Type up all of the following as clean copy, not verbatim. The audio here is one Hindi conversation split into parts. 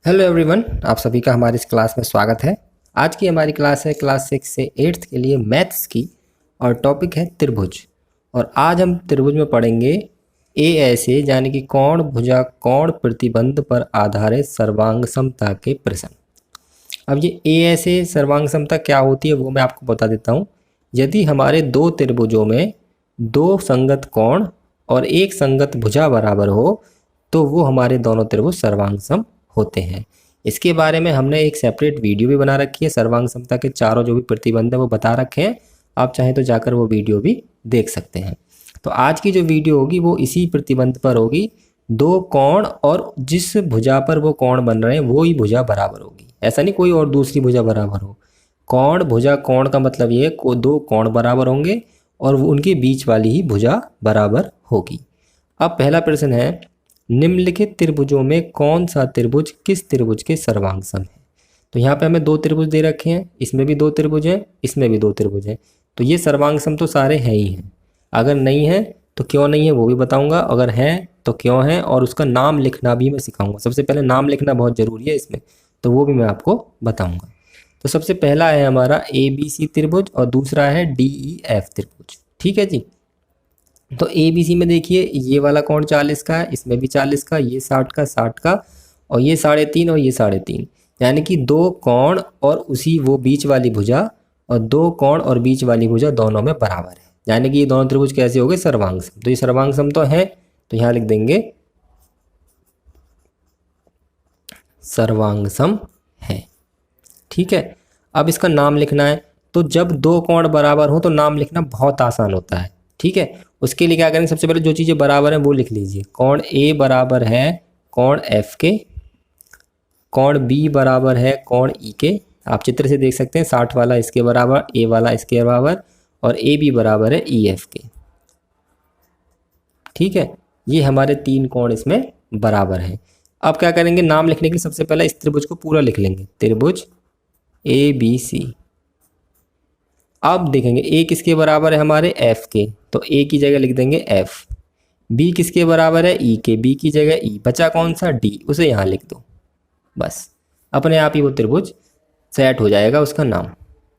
हेलो एवरीवन, आप सभी का हमारी इस क्लास में स्वागत है। आज की हमारी क्लास है क्लास 6 से 8th के लिए मैथ्स की और टॉपिक है त्रिभुज। और आज हम त्रिभुज में पढ़ेंगे ए ऐसे यानी कि कोण भुजा कोण प्रतिबंध पर आधारित सर्वांग समता के प्रश्न। अब ये ए ऐसे सर्वांग समता क्या होती है वो मैं आपको बता देता हूँ। यदि हमारे दो त्रिभुजों में दो संगत कोण और एक संगत भुजा बराबर हो तो वो हमारे दोनों त्रिभुज सर्वांग सम होते हैं। इसके बारे में हमने एक सेपरेट वीडियो भी बना रखी है। सर्वांग समता के चारों जो भी प्रतिबंध है वो बता रखे हैं, आप चाहें तो जाकर वो वीडियो भी देख सकते हैं। तो आज की जो वीडियो होगी वो इसी प्रतिबंध पर होगी। दो कोण और जिस भुजा पर वो कोण बन रहे हैं वो ही भुजा बराबर होगी, ऐसा नहीं कोई और दूसरी भुजा बराबर हो। कोण भुजा कोण का मतलब ये को दो कोण बराबर होंगे और उनके बीच वाली ही भुजा बराबर होगी। अब पहला प्रश्न है, निम्नलिखित त्रिभुजों में कौन सा त्रिभुज किस त्रिभुज के सर्वांग सम है। तो यहाँ पे हमें दो त्रिभुज दे रखे हैं, इसमें भी दो त्रिभुज हैं, इसमें भी दो त्रिभुज हैं, तो ये सर्वांग सम तो सारे हैं ही हैं। अगर नहीं है तो क्यों नहीं है वो भी बताऊंगा, अगर है तो क्यों है, और उसका नाम लिखना भी मैं सिखाऊंगा। सबसे पहले नाम लिखना बहुत ज़रूरी है इसमें, तो वो भी मैं आपको बताऊँगा। तो सबसे पहला है हमारा ABC त्रिभुज और दूसरा है DEF त्रिभुज। ठीक है जी। तो ABC में देखिए ये वाला कोण 40 का है, इसमें भी 40 का, ये 60 का, 60 का, और ये 3.5 और ये 3.5, यानी कि दो कोण और उसी वो बीच वाली भुजा, और दो कोण और बीच वाली भुजा दोनों में बराबर है, यानी कि ये दोनों त्रिभुज कैसे हो गए, सर्वांग सम। तो ये सर्वांग सम तो है, तो यहाँ लिख देंगे सर्वांग सम है। ठीक है। अब इसका नाम लिखना है, तो जब दो कोण बराबर हो तो नाम लिखना बहुत आसान होता है। ठीक है। उसके लिए क्या करेंगे, सबसे पहले जो चीज़ें बराबर हैं वो लिख लीजिए। कोण A बराबर है कोण F के, कोण B बराबर है कोण E के। आप चित्र से देख सकते हैं 60 वाला इसके बराबर, A वाला इसके बराबर, और AB बराबर है EF के। ठीक है। ये हमारे तीन कोण इसमें बराबर हैं। अब क्या करेंगे, नाम लिखने के लिए सबसे पहले इस त्रिभुज को पूरा लिख लेंगे, त्रिभुज ABC। अब देखेंगे ए किसके बराबर है हमारे F के, तो A की जगह लिख देंगे F। B किसके बराबर है E के, B की जगह E। बचा कौन सा, D, उसे यहाँ लिख दो, बस अपने आप ही वो त्रिभुज सेट हो जाएगा उसका नाम।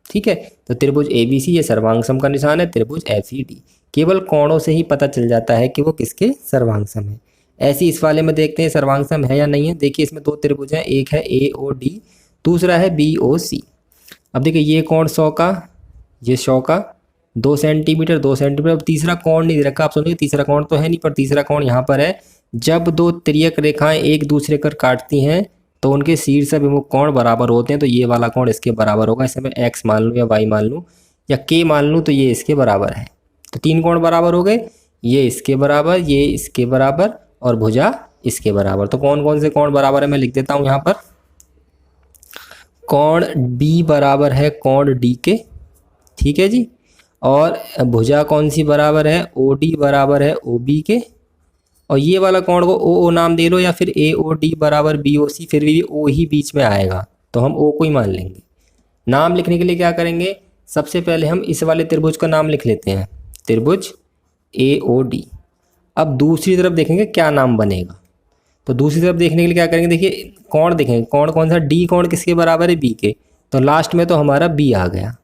ठीक है। तो त्रिभुज ABC ये सर्वांग सम का निशान है, त्रिभुज FED। केवल कोणों से ही पता चल जाता है कि वो किसके सर्वांग सम है। ऐसे इस वाले में देखते हैं सर्वांग सम है या नहीं है। देखिए इसमें दो त्रिभुज हैं, एक है AOD, दूसरा है BOC। अब देखिए ये कोण 100 का, ये 100 का, 2 सेंटीमीटर 2 सेंटीमीटर। अब तीसरा कोण नहीं दे रखा, आप सुनिए तीसरा कोण तो है नहीं, पर तीसरा कोण यहाँ पर है। जब दो तिर्यक रेखाएं एक दूसरे को काटती हैं तो उनके शीर्ष अभिमुख कोण बराबर होते हैं, तो ये वाला कोण इसके बराबर होगा। इसे मैं x मान लूँ या y मान लूँ या k मान लूँ तो ये इसके बराबर है। तो तीन कोण बराबर हो गए, ये इसके बराबर, ये इसके बराबर, और भुजा इसके बराबर। तो कौन कौन से कोण बराबर है मैं लिख देता हूँ यहाँ पर। कोण B बराबर है कोण D के, ठीक है जी। और भुजा कौन सी बराबर है, OD बराबर है OB के। और ये वाला कोण को OO नाम दे लो या फिर AOD बराबर BOC, फिर भी O ही बीच में आएगा तो हम O को ही मान लेंगे। नाम लिखने के लिए क्या करेंगे, सबसे पहले हम इस वाले त्रिभुज का नाम लिख लेते हैं, त्रिभुज AOD। अब दूसरी तरफ देखेंगे क्या नाम बनेगा। तो दूसरी तरफ देखने के लिए क्या करेंगे, देखिए कोण देखेंगे, कोण कौन सा, D कोण किसके बराबर है, B के। तो लास्ट में तो हमारा B आ गया,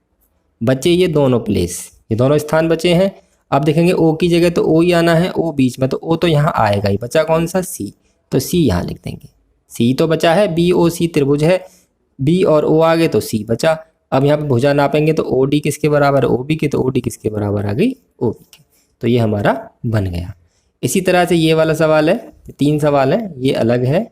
बचे ये दोनों प्लेस, ये दोनों स्थान बचे हैं। अब देखेंगे O की जगह तो O ही आना है, O बीच में, तो O तो यहाँ आएगा ही। बचा कौन सा, C, तो C यहाँ लिख देंगे। C तो बचा है, BOC त्रिभुज है, B और O आ गए तो C बचा। अब यहाँ पे भुजा नापेंगे तो OD किसके बराबर है, OB के, तो OD किसके बराबर आ गई, OB के। तो ये हमारा बन गया। इसी तरह से ये वाला सवाल है, तीन सवाल है, ये अलग है,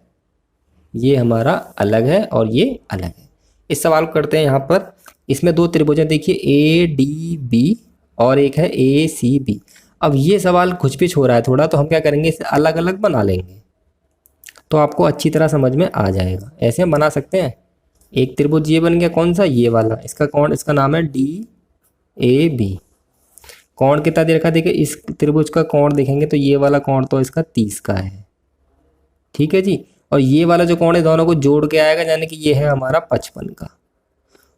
ये हमारा अलग है, और ये अलग है। इस सवाल को करते हैं यहाँ पर। इसमें दो त्रिभुज हैं, देखिए ADB और एक है ACB। अब ये सवाल खुचपिच हो रहा है थोड़ा, तो हम क्या करेंगे, इसे अलग अलग बना लेंगे तो आपको अच्छी तरह समझ में आ जाएगा। ऐसे हम बना सकते हैं। एक त्रिभुज ये बन गया, कौन सा, ये वाला, इसका कोण, इसका नाम है DAB। कोण कितना दे रखा, देखिए इस त्रिभुज का कोण देखेंगे तो ये वाला कोण तो इसका 30 का है, ठीक है जी। और ये वाला जो कोण है दोनों को जोड़ के आएगा, यानी कि ये है हमारा 55 का।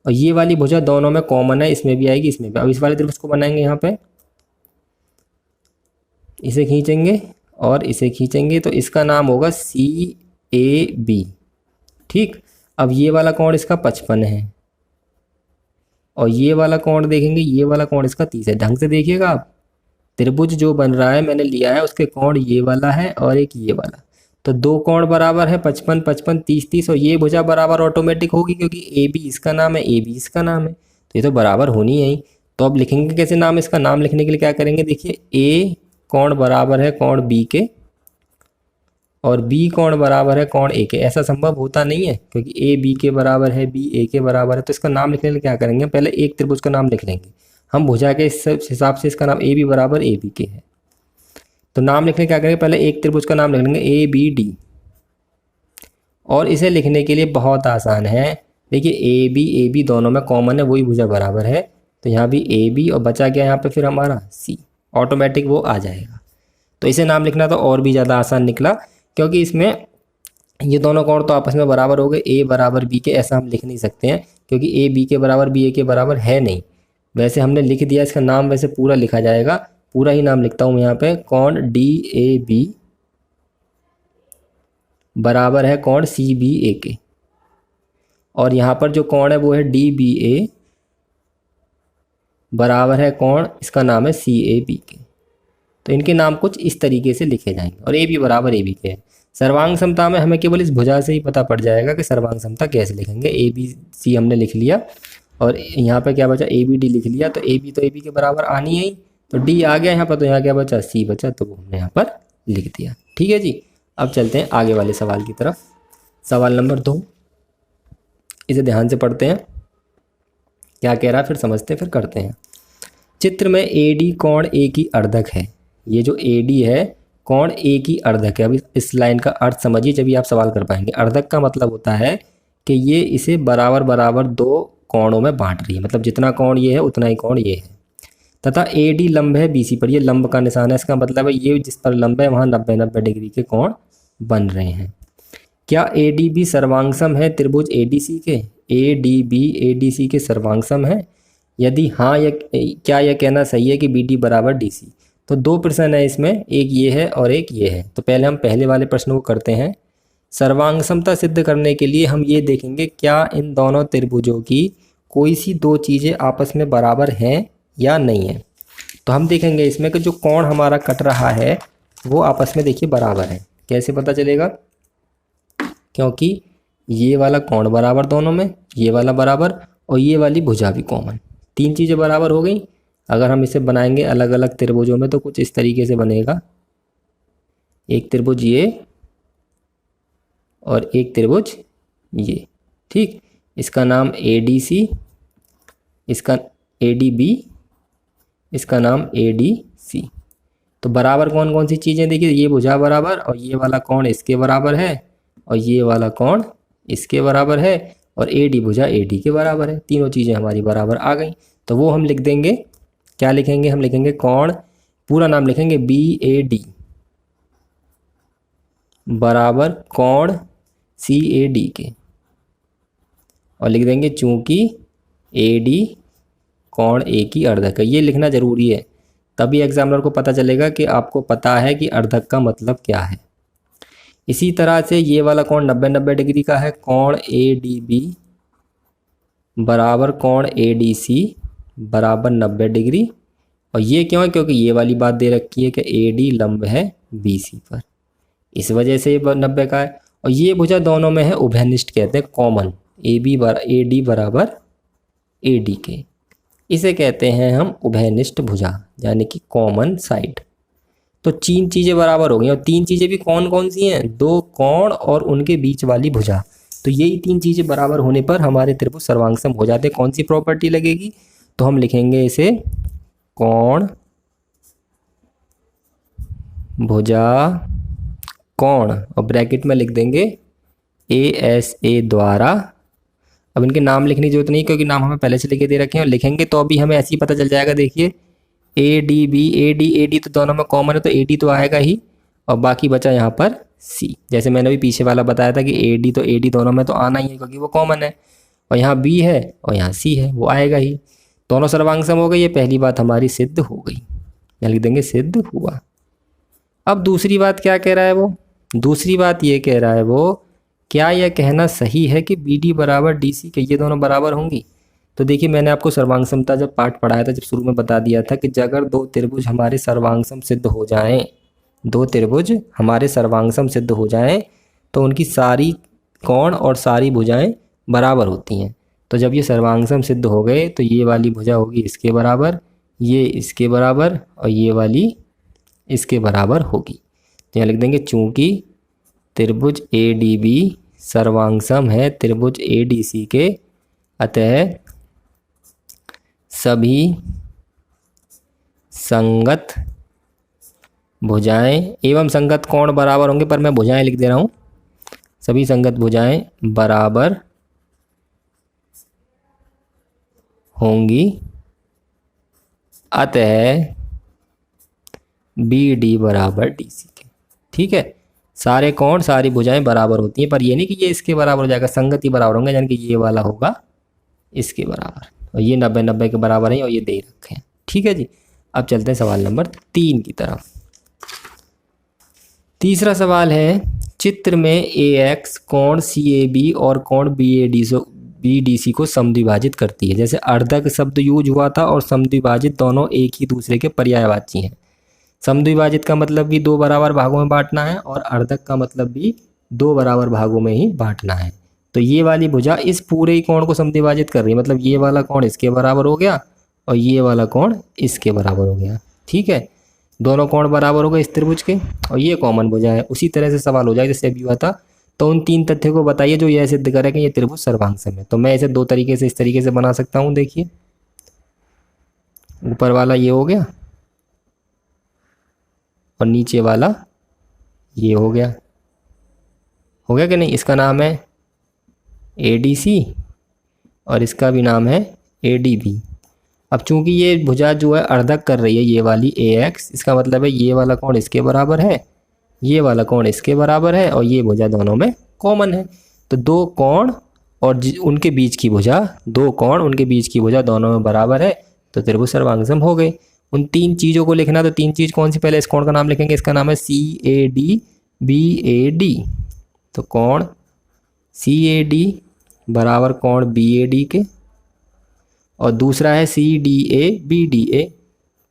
और ये वाली भुजा दोनों में कॉमन है, इसमें भी आएगी इसमें भी। अब इस वाले त्रिभुज को बनाएंगे, यहाँ पे इसे खींचेंगे और इसे खींचेंगे, तो इसका नाम होगा CAB। ठीक, अब ये वाला कोण इसका 55 है और ये वाला कोण देखेंगे, ये वाला कोण इसका 30 है। ढंग से देखिएगा आप, त्रिभुज जो बन रहा है मैंने लिया है उसके कोण ये वाला है और एक ये वाला, तो दो कोण बराबर है 55 55 30 30, और ये भुजा बराबर ऑटोमेटिक होगी क्योंकि ए बी इसका नाम है, ए बी इसका नाम है, तो ये तो बराबर होनी है ही। तो अब लिखेंगे कैसे नाम, इसका नाम लिखने के लिए क्या करेंगे, देखिए ए कोण बराबर है कोण बी के और बी कोण बराबर है कोण ए के। ऐसा संभव होता नहीं है क्योंकि ए बी के बराबर है, बी ए के बराबर है, तो इसका नाम लिखने के लिए क्या करेंगे, पहले एक त्रिभुज का नाम लिख लेंगे हम भुजा के हिसाब से, इसका नाम ए बी बराबर ए बी के है। तो नाम लिखने क्या करेंगे, पहले एक त्रिभुज का नाम लिख लेंगे ए बी डी, और इसे लिखने के लिए बहुत आसान है। देखिए ए बी दोनों में कॉमन है, वही भुजा बराबर है, तो यहाँ भी ए बी और बचा गया यहाँ पे फिर हमारा सी, ऑटोमेटिक वो आ जाएगा। तो इसे नाम लिखना तो और भी ज़्यादा आसान निकला क्योंकि इसमें ये दोनों कोण तो आपस में बराबर हो गए, ए बराबर बी के, ऐसा हम लिख नहीं सकते हैं क्योंकि ए बी के बराबर बी ए के बराबर है नहीं। वैसे हमने लिख दिया, इसका नाम वैसे पूरा लिखा जाएगा, पूरा ही नाम लिखता हूँ यहाँ पे, कोण डी ए बी बराबर है कोण सी बी ए के, और यहाँ पर जो कोण है वो है डी बी ए बराबर है कोण, इसका नाम है सी ए बी के। तो इनके नाम कुछ इस तरीके से लिखे जाएंगे और ए बी बराबर ए बी के है। सर्वांग समता में हमें केवल इस भुजा से ही पता पड़ जाएगा कि सर्वांग समता कैसे लिखेंगे। ए बी सी हमने लिख लिया और यहाँ पे क्या बचा, ए बी डी लिख लिया, तो ए बी के बराबर आनी है ही, तो डी आ गया यहाँ पर, तो यहाँ क्या बचा, सी बचा, तो वो हमने यहाँ पर लिख दिया। ठीक है जी, अब चलते हैं आगे वाले सवाल की तरफ। सवाल नंबर 2, इसे ध्यान से पढ़ते हैं क्या कह रहा है, फिर समझते हैं, फिर करते हैं। चित्र में ए डी कोण ए की अर्धक है। ये जो ए डी है कोण ए की अर्धक है। अभी इस लाइन का अर्थ समझिए जब भी आप सवाल कर पाएंगे। अर्धक का मतलब होता है कि ये इसे बराबर बराबर दो कोणों में बांट रही है, मतलब जितना कोण ये है उतना ही कोण ये है, तथा ए डी लंब है बी सी पर, ये लंब का निशान है, इसका मतलब है ये जिस पर लंब है वहाँ 90-90 डिग्री के कोण बन रहे हैं। क्या ए डी बी सर्वांगसम है त्रिभुज ए डी सी के? A D B A D C के सर्वांगसम है? यदि हाँ, क्या यह कहना सही है कि बी डी बराबर डी सी? तो दो प्रश्न है इसमें, एक ये है और एक ये है। तो पहले हम पहले वाले प्रश्न को करते हैं। सर्वांग समता सिद्ध करने के लिए हम ये देखेंगे क्या इन दोनों त्रिभुजों की कोई सी दो चीज़ें आपस में बराबर हैं या नहीं है। तो हम देखेंगे इसमें कि जो कोण हमारा कट रहा है वो आपस में देखिए बराबर है। कैसे पता चलेगा? क्योंकि ये वाला कोण बराबर दोनों में, ये वाला बराबर और ये वाली भुजा भी कॉमन, तीन चीज़ें बराबर हो गई। अगर हम इसे बनाएंगे अलग अलग त्रिभुजों में तो कुछ इस तरीके से बनेगा, एक त्रिभुज ये और एक त्रिभुज ये। ठीक, इसका नाम ए डी सी, इसका ए डी बी, इसका नाम ए डी सी। तो बराबर कौन कौन सी चीज़ें, देखिए ये भुजा बराबर और ये वाला कोण इसके बराबर है और ये वाला कोण इसके बराबर है और ए डी भुजा ए डी के बराबर है। तीनों चीज़ें हमारी बराबर आ गई। तो वो हम लिख देंगे, क्या लिखेंगे, हम लिखेंगे कोण, पूरा नाम लिखेंगे बी ए डी बराबर कोण सी ए डी के, और लिख देंगे चूंकि ए डी कोण ए की अर्धक है। ये लिखना जरूरी है, तभी एग्जामिनर को पता चलेगा कि आपको पता है कि अर्धक का मतलब क्या है। इसी तरह से ये वाला कोण 90-90 डिग्री का है, कोण ए डी बी बराबर कोण ए डी सी बराबर 90 डिग्री। और ये क्यों है? क्योंकि ये वाली बात दे रखी है कि ए डी लंब है बी सी पर, इस वजह से ये 90 का है। और ये भुजा दोनों में है उभयनिष्ठ, कहते हैं कॉमन, ए डी बराबर ए डी के, इसे कहते हैं हम उभयनिष्ठ भुजा, यानी कि कॉमन साइड। तो तीन चीज़ें बराबर हो गई, और तीन चीज़ें भी कौन कौन सी हैं? दो कोण और उनके बीच वाली भुजा। तो यही तीन चीज़ें बराबर होने पर हमारे त्रिभुज सर्वांगसम हो जाते हैं। कौन सी प्रॉपर्टी लगेगी? तो हम लिखेंगे इसे कोण भुजा कोण, और ब्रैकेट में लिख देंगे ए एस ए द्वारा। अब इनके नाम लिखने की जरूरत नहीं क्योंकि नाम हमें पहले से लिखे दे रखे हैं, और लिखेंगे तो अभी हमें ऐसे ही पता चल जाएगा। देखिए A D B A D तो दोनों में कॉमन है, तो ए डी तो आएगा ही, और बाकी बचा यहाँ पर सी। जैसे मैंने अभी पीछे वाला बताया था कि ए डी तो ए डी दोनों में तो आना ही है क्योंकि वो कॉमन है, और यहाँ बी है और यहाँ सी है, वो आएगा ही। दोनों सर्वांगसम हो गई, ये पहली बात हमारी सिद्ध हो गई, यहाँ लिख देंगे सिद्ध हुआ। अब दूसरी बात क्या कह रहा है वो? दूसरी बात ये कह रहा है वो क्या यह कहना सही है कि बी डी बराबर डी सी के ये दोनों बराबर होंगी? तो देखिए मैंने आपको सर्वांग समता जब पाठ पढ़ाया था, जब शुरू में बता दिया था कि अगर दो त्रिभुज हमारे सर्वांगसम सिद्ध हो जाएं, दो त्रिभुज हमारे सर्वांगसम सिद्ध हो जाएं तो उनकी सारी कोण और सारी भुजाएं बराबर होती हैं। तो जब ये सर्वांगसम सिद्ध हो गए तो ये वाली भुजा होगी इसके बराबर, ये इसके बराबर और ये वाली इसके बराबर होगी। तो यहाँ लिख देंगे चूंकि त्रिभुज ए डी बी सर्वांगसम है त्रिभुज ए डी सी के, अतः सभी संगत भुजाएं एवं संगत कोण बराबर होंगे, पर मैं भुजाएं लिख दे रहा हूँ। सभी संगत भुजाएं बराबर होंगी, अतः बी डी बराबर डी सी के। ठीक है, सारे कोण सारी भुजाएं बराबर होती हैं, पर ये नहीं कि ये इसके बराबर हो जाएगा, संगत ही बराबर होंगे, यानी कि ये वाला होगा इसके बराबर और ये 90-90 के बराबर है और ये दे रखे हैं। ठीक है जी, अब चलते हैं सवाल नंबर 3 की तरफ। तीसरा सवाल है, चित्र में ए एक्स कोण सी ए बी और कोण बी डी सी को समद्विभाजित करती है। जैसे अर्धक शब्द यूज हुआ था और समद्विभाजित दोनों एक ही दूसरे के पर्यायवाची हैं। समद्विभाजित का मतलब भी 2 बराबर भागों में बांटना है और अर्धक का मतलब भी 2 बराबर भागों में ही बांटना है। तो ये वाली भुजा इस पूरे ही कोण को समद्विभाजित कर रही है, मतलब ये वाला कोण इसके बराबर हो गया और ये वाला कोण इसके बराबर हो गया। ठीक है, दोनों कोण बराबर हो गए इस त्रिभुज के और ये कॉमन भुजा है। उसी तरह से सवाल हो जाए जैसे अभी हुआ था। तो उन 3 तथ्यों को बताइए जो यह सिद्ध करे कि ये त्रिभुज सर्वांगसम है। तो मैं इसे 2 तरीके से इस तरीके से बना सकता हूँ। देखिए ऊपर वाला ये हो गया और नीचे वाला ये हो गया कि नहीं? इसका नाम है ADC और इसका भी नाम है ADB। अब चूंकि ये भुजा जो है अर्धक कर रही है ये वाली AX, इसका मतलब है ये वाला कोण इसके बराबर है, ये वाला कोण इसके बराबर है और ये भुजा दोनों में कॉमन है। तो 2 कोण और उनके बीच की भुजा, 2 कोण उनके बीच की भुजा दोनों में बराबर है, तो त्रिभुज सर्वांगसम हो गए। उन 3 चीज़ों को लिखना, तो 3 चीज़ कौन सी? पहले इस कोण का नाम लिखेंगे, इसका नाम है CAD BAD। तो कोण CAD बराबर कोण BAD के और दूसरा है CDA BDA।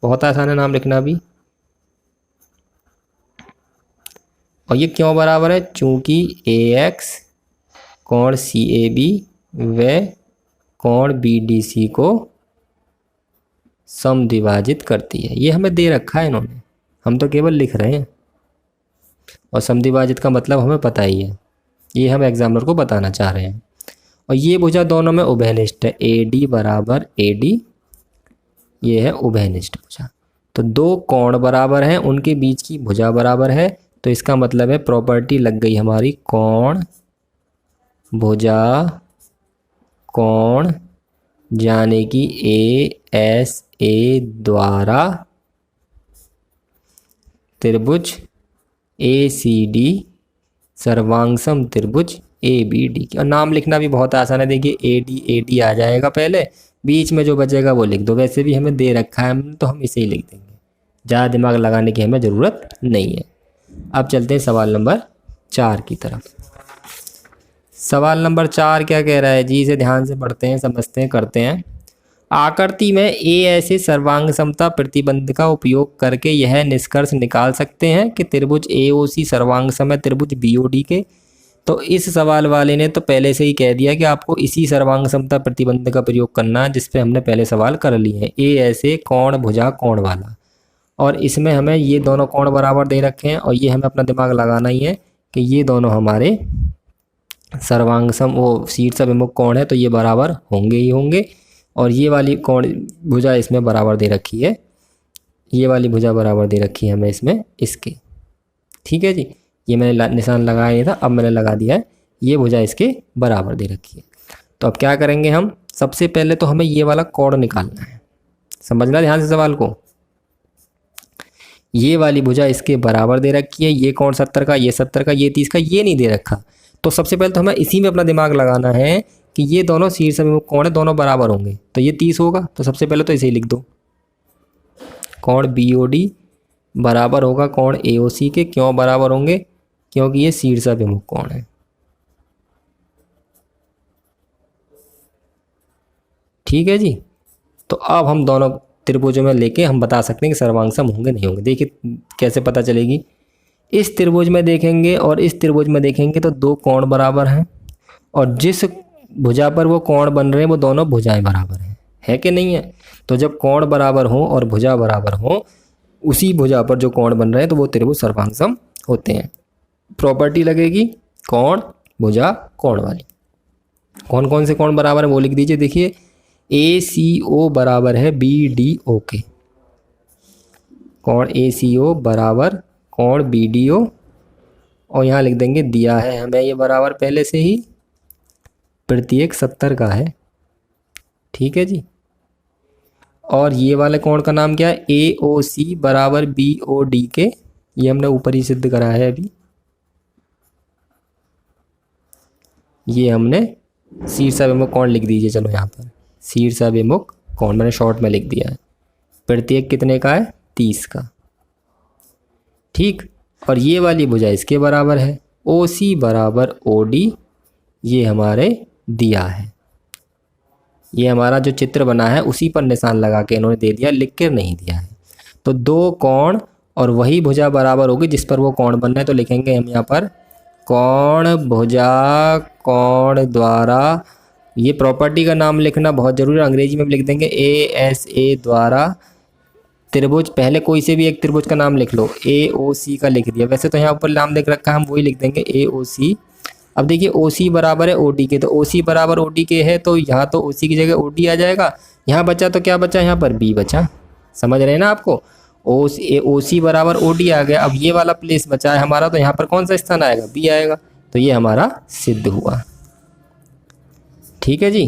बहुत आसान है नाम लिखना भी। और ये क्यों बराबर है? चूंकि AX कोण CAB व कोण BDC को समद्विभाजित करती है। ये हमें दे रखा है इन्होंने, हम तो केवल लिख रहे हैं और समद्विभाजित का मतलब हमें पता ही है, ये हम एग्जामिनर को बताना चाह रहे हैं। और ये भुजा दोनों में उभयनिष्ठ है, AD बराबर AD, ये है उभयनिष्ठ भुजा। तो 2 कोण बराबर हैं, उनके बीच की भुजा बराबर है, तो इसका मतलब है प्रॉपर्टी लग गई हमारी कोण भुजा कोण, यानी कि ASA द्वारा त्रिभुज ACD सर्वांगसम त्रिभुज ABD की। और नाम लिखना भी बहुत आसान है, देखिए AD आ जाएगा पहले, बीच में जो बचेगा वो लिख दो। वैसे भी हमें दे रखा है तो हम इसे ही लिख देंगे, ज़्यादा दिमाग लगाने की हमें ज़रूरत नहीं है। अब चलते हैं सवाल नंबर 4 की तरफ। सवाल नंबर 4 क्या कह रहा है जी? इसे ध्यान से पढ़ते हैं, समझते हैं, करते हैं। आकृति में ए ऐसे सर्वांग समता प्रतिबंध का उपयोग करके यह निष्कर्ष निकाल सकते हैं कि त्रिभुज AOC सर्वांग सम है त्रिभुज BOD के। तो इस सवाल वाले ने तो पहले से ही कह दिया कि आपको इसी सर्वांग समता प्रतिबंध का प्रयोग करना है, जिस पे हमने पहले सवाल कर लिए हैं। ए ऐसे कोण भुजा कोण वाला, और इसमें हमें ये दोनों कोण बराबर दे रखे हैं और ये हमें अपना दिमाग लगाना ही है कि ये दोनों हमारे सर्वांगसम वो शीर्ष अभिमुख कोण है, तो ये बराबर होंगे ही होंगे। और ये वाली कोण भुजा इसमें बराबर दे रखी है, ये वाली भुजा बराबर दे रखी है हमें इसमें इसके। ठीक है जी, ये मैंने निशान लगाया नहीं था, अब मैंने लगा दिया है, ये भुजा इसके बराबर दे रखी है। तो अब क्या करेंगे हम? सबसे पहले तो हमें ये वाला कोण निकालना है। समझना ध्यान से सवाल को। ये वाली भुजा इसके बराबर दे रखी है, ये कोण 70 का, ये 70 का, ये 30 का, ये नहीं दे रखा। तो सबसे पहले तो हमें इसी में अपना दिमाग लगाना है कि ये दोनों शीर्ष अभिमुख कोण है, दोनों बराबर होंगे, तो ये 30 होगा। तो सबसे पहले तो इसे ही लिख दो, कोण BOD बराबर होगा कोण AOC के। क्यों बराबर होंगे? क्योंकि ये शीर्ष अभिमुख कोण है। ठीक है जी। तो अब हम दोनों त्रिभुजों में लेके हम बता सकते हैं कि सर्वांग सम होंगे नहीं होंगे। देखिए कैसे पता चलेगी, इस त्रिभुज में देखेंगे और इस त्रिभुज में देखेंगे तो दो कोण बराबर हैं, और जिस भुजा पर वो कोण बन रहे हैं वो दोनों भुजाएं बराबर हैं, है कि नहीं है। तो जब कोण बराबर हो और भुजा बराबर हो, उसी भुजा पर जो कोण बन रहे हैं तो वो त्रिभुज सर्वांग सम होते हैं। प्रॉपर्टी लगेगी कोण भुजा कोण वाली। कौन कौन से कोण बराबर है वो लिख दीजिए। देखिए ACO बराबर है BDO के, कोण ACO बराबर कोण BDO, और यहाँ लिख देंगे दिया है हमें ये बराबर पहले से ही, प्रत्येक 70 का है, ठीक है जी। और ये वाले कोण का नाम क्या है, AOC बराबर BOD के, ये हमने ऊपर ही सिद्ध करा है अभी, ये हमने शीर्षाभिमुख कोण लिख दीजिए। चलो यहाँ पर शीर्षाभिमुख कोण मैंने शॉर्ट में लिख दिया है, प्रत्येक कितने का है, 30 का, ठीक। और ये वाली भुजा इसके बराबर है, OC बराबर OD, ये हमारे दिया है। ये हमारा जो चित्र बना है उसी पर निशान लगा के इन्होंने दे दिया, लिख कर नहीं दिया है। तो दो कोण और वही भुजा बराबर होगी जिस पर वो कोण बन रहा है, तो लिखेंगे हम यहाँ पर कोण भुजा कोण द्वारा, ये प्रॉपर्टी का नाम लिखना बहुत जरूरी है, अंग्रेजी में भी लिख देंगे ASA द्वारा त्रिभुज, पहले कोई से भी एक त्रिभुज का नाम लिख लो, AOC का लिख दिया, वैसे तो यहाँ ऊपर नाम लिख रखा है, हम वही लिख देंगे AOC। अब देखिए OC बराबर है OD के, तो OC बराबर OD के है तो यहाँ तो OC की जगह OD आ जाएगा, यहाँ बचा तो क्या बचा, यहाँ पर B बचा, समझ रहे हैं ना आपको। OC बराबर OD आ गया, अब ये वाला प्लेस बचा है हमारा, तो यहाँ पर कौन सा स्थान आएगा, B आएगा, तो ये हमारा सिद्ध हुआ, ठीक है जी।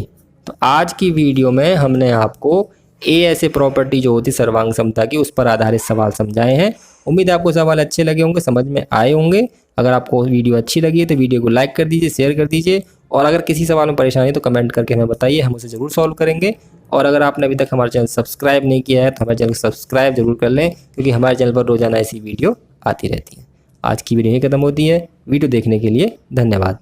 तो आज की वीडियो में हमने आपको ऐसे प्रॉपर्टी जो होती सर्वांग समता की, उस पर आधारित सवाल समझाए हैं। उम्मीद है आपको सवाल अच्छे लगे होंगे, समझ में आए होंगे। अगर आपको वीडियो अच्छी लगी है तो वीडियो को लाइक कर दीजिए, शेयर कर दीजिए, और अगर किसी सवाल में परेशानी है तो कमेंट करके हमें बताइए, हम उसे ज़रूर सॉल्व करेंगे। और अगर आपने अभी तक हमारे चैनल सब्सक्राइब नहीं किया है तो हमारे चैनल को सब्सक्राइब जरूर कर लें, क्योंकि हमारे चैनल पर रोजाना ऐसी वीडियो आती रहती है। आज की वीडियो यहीं खत्म होती है। वीडियो देखने के लिए धन्यवाद।